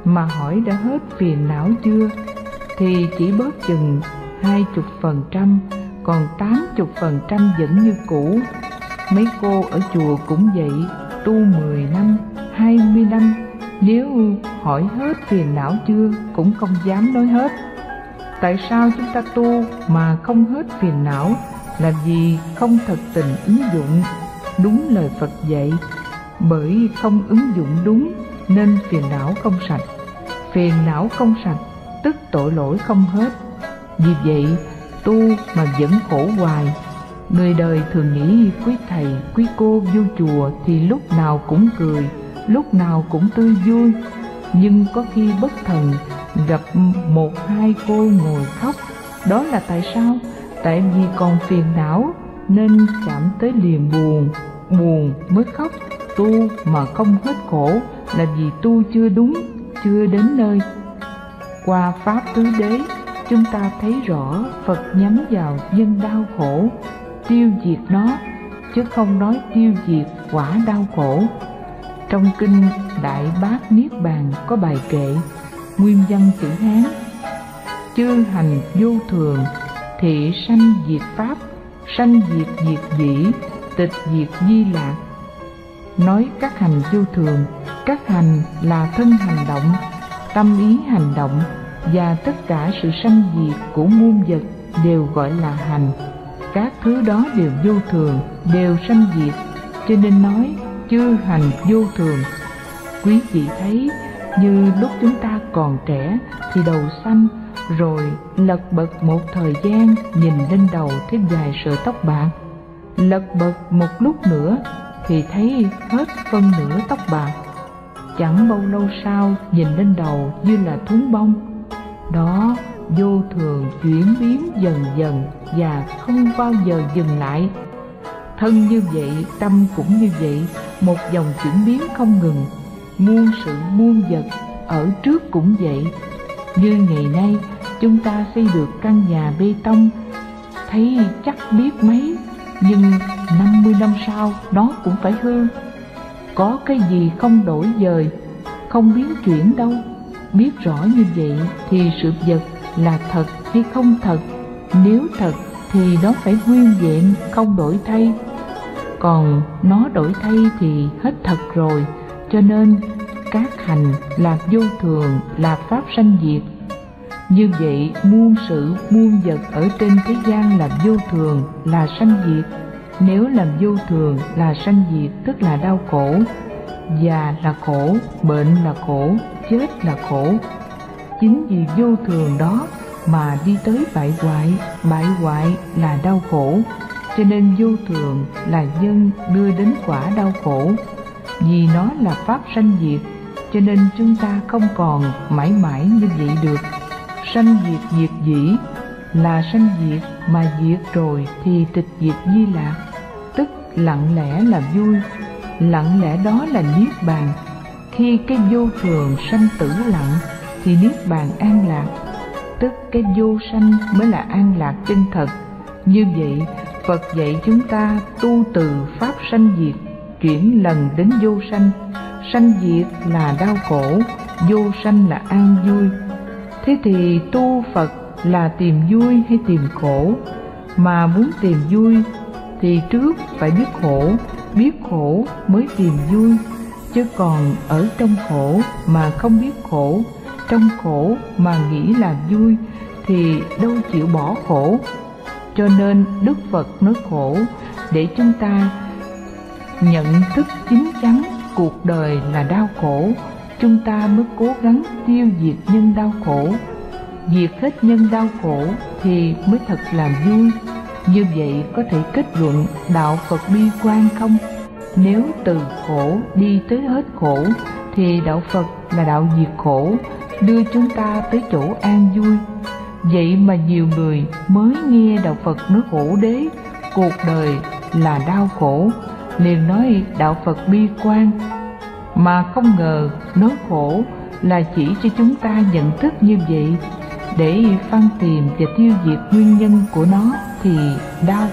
mà hỏi đã hết phiền não chưa, thì chỉ bớt chừng 20%, còn 80% vẫn như cũ. Mấy cô ở chùa cũng vậy, tu 10 năm, 20 năm, nếu hỏi hết phiền não chưa cũng không dám nói hết. Tại sao chúng ta tu mà không hết phiền não? Là vì không thật tình ứng dụng đúng lời Phật dạy. Bởi không ứng dụng đúng nên phiền não không sạch. Phiền não không sạch tức tội lỗi không hết. Vì vậy tu mà vẫn khổ hoài. Người đời thường nghĩ quý thầy quý cô vô chùa thì lúc nào cũng cười, lúc nào cũng tươi vui. Nhưng có khi bất thần gặp 1-2 cô ngồi khóc. Đó là tại sao? Tại vì còn phiền não nên chạm tới liền buồn, buồn mới khóc. Tu mà không hết khổ là vì tu chưa đúng, chưa đến nơi. Qua Pháp Tứ Đế, chúng ta thấy rõ Phật nhắm vào nhân đau khổ, tiêu diệt nó, chứ không nói tiêu diệt quả đau khổ. Trong kinh Đại Bát Niết Bàn có bài kệ, nguyên văn chữ Hán: chư hành vô thường, thị sanh diệt pháp, sanh diệt diệt dĩ, tịch diệt di lạc. Nói các hành vô thường, các hành là thân hành động, tâm ý hành động, và tất cả sự sanh diệt của muôn vật đều gọi là hành. Các thứ đó đều vô thường, đều sanh diệt, cho nên nói chư hành vô thường. Quý vị thấy, như lúc chúng ta còn trẻ thì đầu xanh, rồi lật bật một thời gian nhìn lên đầu thêm vài sợi tóc bạc, lật bật một lúc nữa thì thấy hết phân nửa tóc bạc. Chẳng bao lâu sau nhìn lên đầu như là thúng bông. Đó vô thường chuyển biến dần dần và không bao giờ dừng lại. Thân như vậy, tâm cũng như vậy, một dòng chuyển biến không ngừng. Muôn sự muôn vật ở trước cũng vậy. Như ngày nay chúng ta xây được căn nhà bê tông, thấy chắc biết mấy, nhưng 50 năm sau nó cũng phải hư. Có cái gì không đổi dời, không biến chuyển đâu. Biết rõ như vậy thì sự vật là thật hay không thật. Nếu thật thì nó phải nguyên vẹn, không đổi thay. Còn nó đổi thay thì hết thật rồi. Cho nên các hành là vô thường, là pháp sanh diệt. Như vậy muôn sự muôn vật ở trên thế gian là vô thường, là sanh diệt. Nếu làm vô thường là sanh diệt tức là đau khổ. Già là khổ, bệnh là khổ, chết là khổ. Chính vì vô thường đó mà đi tới bại hoại là đau khổ. Cho nên vô thường là nhân đưa đến quả đau khổ. Vì nó là pháp sanh diệt, cho nên chúng ta không còn mãi mãi như vậy được. Sanh diệt diệt dĩ là sanh diệt, mà diệt rồi thì tịch diệt di lạc, tức lặng lẽ là vui. Lặng lẽ đó là niết bàn. Khi cái vô thường sanh tử lặng thì niết bàn an lạc, tức cái vô sanh mới là an lạc chân thật. Như vậy Phật dạy chúng ta tu từ pháp sanh diệt chuyển lần đến vô sanh. Sanh diệt là đau khổ, vô sanh là an vui. Thế thì tu Phật là tìm vui hay tìm khổ? Mà muốn tìm vui thì trước phải biết khổ mới tìm vui. Chứ còn ở trong khổ mà không biết khổ, trong khổ mà nghĩ là vui thì đâu chịu bỏ khổ. Cho nên Đức Phật nói khổ để chúng ta nhận thức chín chắn cuộc đời là đau khổ. Chúng ta mới cố gắng tiêu diệt nhân đau khổ. Diệt hết nhân đau khổ thì mới thật là vui. Như vậy có thể kết luận đạo Phật bi quan không? Nếu từ khổ đi tới hết khổ thì đạo Phật là đạo diệt khổ, đưa chúng ta tới chỗ an vui. Vậy mà nhiều người mới nghe đạo Phật nói khổ đế, cuộc đời là đau khổ, liền nói đạo Phật bi quan, mà không ngờ nói khổ là chỉ cho chúng ta nhận thức như vậy. Để phân tìm và tiêu diệt nguyên nhân của nó thì đau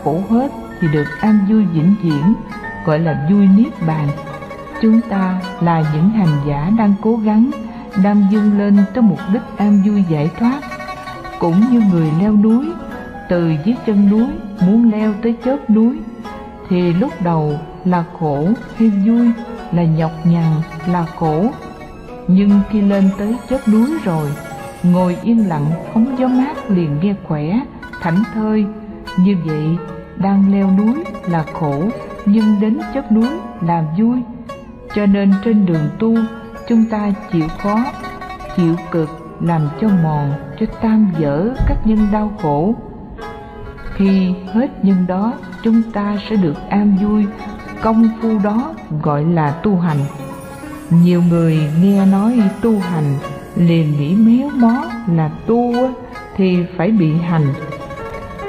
khổ hết thì được an vui vĩnh viễn, gọi là vui niết bàn. Chúng ta là những hành giả đang cố gắng, đang vươn lên tới mục đích an vui giải thoát. Cũng như người leo núi, từ dưới chân núi muốn leo tới chóp núi, thì lúc đầu là khổ hay vui, là nhọc nhằn, là khổ. Nhưng khi lên tới chóp núi rồi, ngồi yên lặng hóng gió mát liền nghe khỏe, thảnh thơi. Như vậy, đang leo núi là khổ, nhưng đến chóp núi là vui. Cho nên trên đường tu, chúng ta chịu khó, chịu cực, làm cho mòn, cho tan vỡ các nhân đau khổ. Khi hết nhân đó, chúng ta sẽ được an vui. Công phu đó gọi là tu hành. Nhiều người nghe nói tu hành liền nghĩ méo mó là tu thì phải bị hành,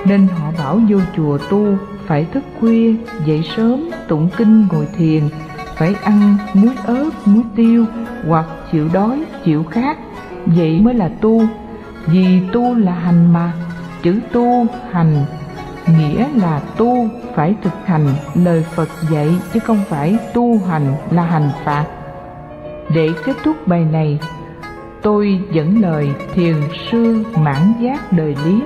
nên họ bảo vô chùa tu phải thức khuya, dậy sớm, tụng kinh, ngồi thiền, phải ăn muối ớt, muối tiêu, hoặc chịu đói, chịu khát, vậy mới là tu. Vì tu là hành mà, chữ tu hành nghĩa là tu phải thực hành lời Phật dạy, chứ không phải tu hành là hành phạt. Để kết thúc bài này, tôi dẫn lời thiền sư Mãn Giác Đời Lý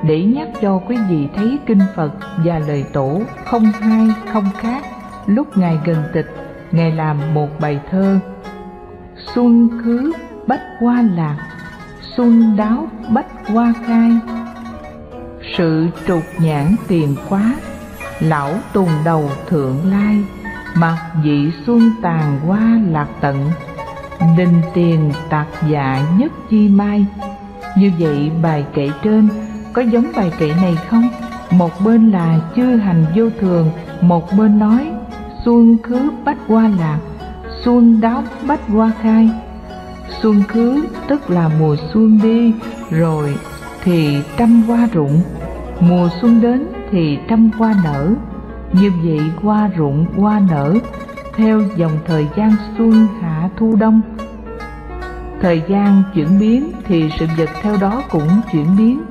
để nhắc cho quý vị thấy kinh Phật và lời tổ không hai không khác. Lúc Ngài gần tịch, Ngài làm một bài thơ: xuân khứ bách hoa lạc, xuân đáo bách hoa khai. Sự trục nhãn tiền quá, lão tùng đầu thượng lai. Mặc dị xuân tàn hoa lạc tận, đình tiền tạc dạ nhất chi mai. Như vậy bài kệ trên có giống bài kệ này không? Một bên là chư hành vô thường, một bên nói xuân khứ bách hoa lạc, xuân đáo bách hoa khai. Xuân khứ tức là mùa xuân đi rồi thì trăm hoa rụng, mùa xuân đến thì trăm hoa nở. Như vậy hoa rụng hoa nở theo dòng thời gian xuân hạ thu đông. Thời gian chuyển biến thì sự vật theo đó cũng chuyển biến.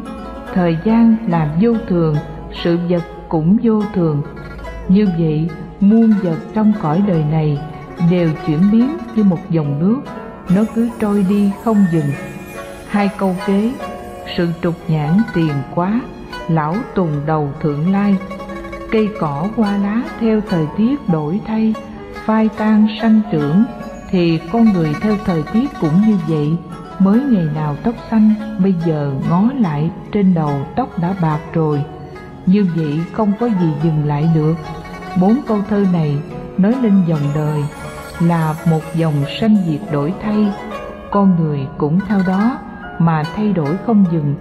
Thời gian là vô thường, sự vật cũng vô thường. Như vậy muôn vật trong cõi đời này đều chuyển biến như một dòng nước, nó cứ trôi đi không dừng. Hai câu kế: sự trục nhãn tiền quá, lão tùng đầu thượng lai. Cây cỏ hoa lá theo thời tiết đổi thay, phai tan sanh trưởng, thì con người theo thời tiết cũng như vậy. Mới ngày nào tóc xanh, bây giờ ngó lại trên đầu tóc đã bạc rồi. Như vậy không có gì dừng lại được. 4 câu thơ này nói lên dòng đời là một dòng sanh diệt đổi thay. Con người cũng theo đó mà thay đổi không dừng.